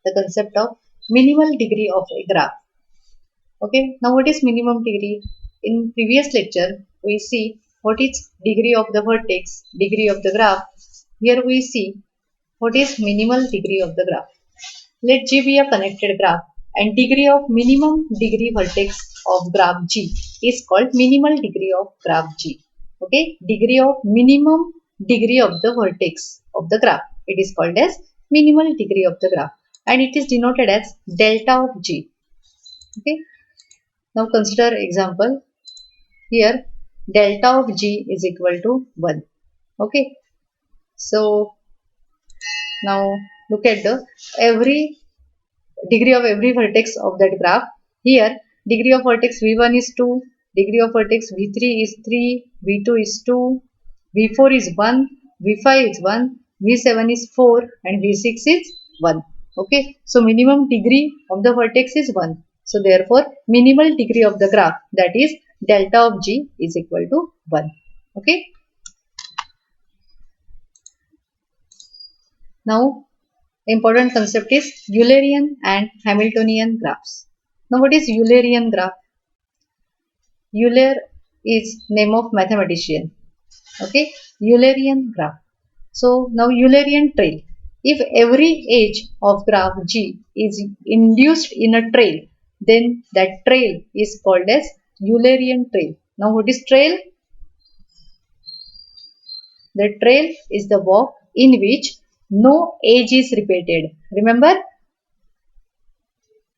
the concept of minimal degree of a graph. Okay, now what is minimum degree? In previous lecture, we see what is degree of the vertex, degree of the graph. Here we see what is minimal degree of the graph. Let G be a connected graph and degree of minimum degree vertex of graph G is called minimal degree of graph G. Okay, degree of minimum degree of the vertex of the graph. It is called as minimal degree of the graph and it is denoted as delta of G. Okay, now consider example. Here delta of G is equal to 1. Okay, so now look at the every degree of every vertex of that graph. Here degree of vertex V1 is 2, degree of vertex V3 is 3, V2 is 2, V4 is 1, V5 is 1, V7 is 4 and V6 is 1. Okay, so minimum degree of the vertex is 1. So therefore minimal degree of the graph, that is delta of G, is equal to 1. Okay. Now important concept is Eulerian and Hamiltonian graphs. Now what is Eulerian graph? Euler is name of mathematician. Okay, Eulerian graph. So now Eulerian trail. If every edge of graph G is induced in a trail, then that trail is called as Eulerian trail. Now what is trail? The trail is the walk in which no edge is repeated. Remember,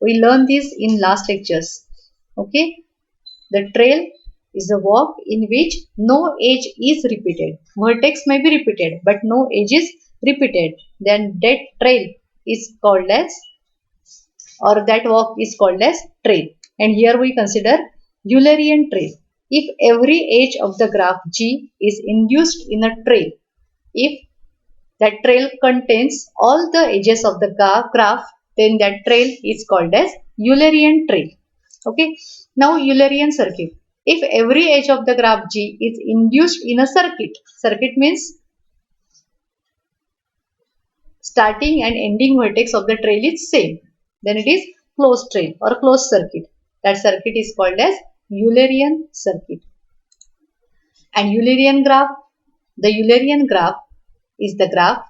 we learned this in last lectures. Okay, the trail is a walk in which no edge is repeated. Vertex may be repeated, but no edge is repeated. Then that trail is called as, or that walk is called as trail. And here we consider Eulerian trail. If every edge of the graph G is induced in a trail, if that trail contains all the edges of the graph, then that trail is called as Eulerian trail. Okay. Now Eulerian circuit. If every edge of the graph G is induced in a circuit, circuit means starting and ending vertex of the trail is same, then it is closed trail or closed circuit. That circuit is called as Eulerian circuit. And Eulerian graph, the Eulerian graph is the graph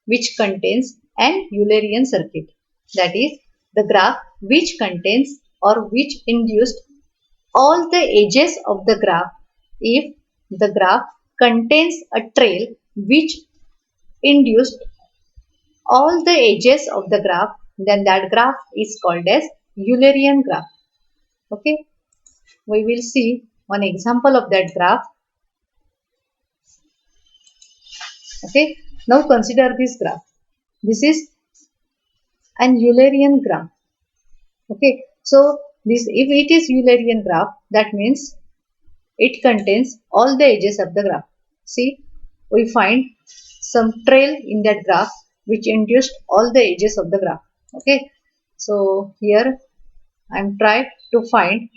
which contains an Eulerian circuit. That is the graph which contains or which induced all the edges of the graph. If the graph contains a trail which induced all the edges of the graph, then that graph is called as Eulerian graph. Okay, we will see one example of that graph. Okay, now consider this graph. This is an Eulerian graph. Okay, so this, if it is Eulerian graph, that means it contains all the edges of the graph. See, we find some trail in that graph which induced all the edges of the graph. Okay, so here I am trying to find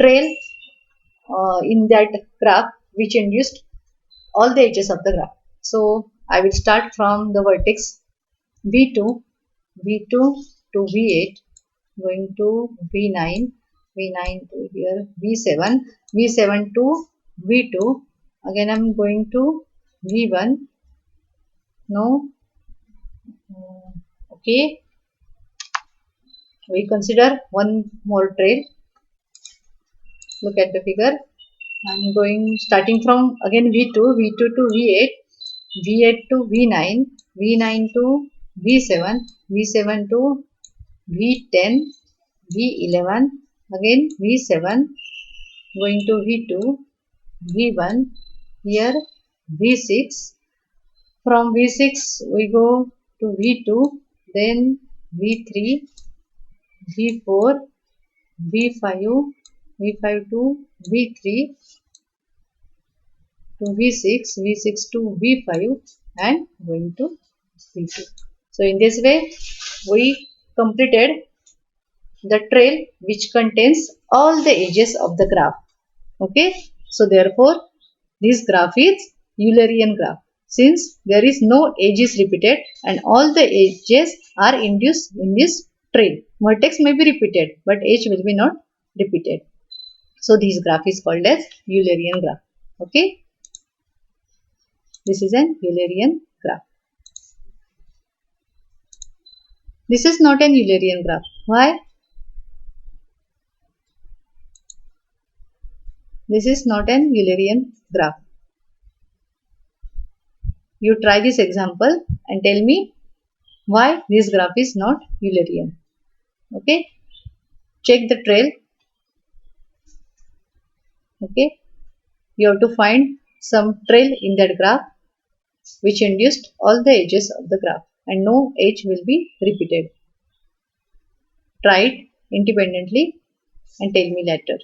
trail in that graph which induced all the edges of the graph. So I will start from the vertex V2 to V8, going to V9, V9 to here V7, V7 to V2. Again I am going to V1. No. Okay. We consider one more trail. Look at the figure. I am going starting from again V2 to V8, V8 to V9, V9 to V7, V7 to V10, V11, again V7, going to V2, V1, here V6. From V6 we go to V2, then V3, V4, V5, V5 to V3, to V6, V6 to V5 and going to V2. So in this way we completed the trail which contains all the edges of the graph. Okay. So therefore this graph is Eulerian graph. since there is no edge is repeated and all the edges are induced in this trail. Vertex may be repeated but edge will be not repeated. So this graph is called as Eulerian graph. Okay. This is an Eulerian graph. This is not an Eulerian graph. Why? This is not an Eulerian graph. You try this example and tell me why this graph is not Eulerian. Okay. Check the trail. Okay. You have to find some trail in that graph which induced all the edges of the graph and no edge will be repeated. Try it independently and tell me later.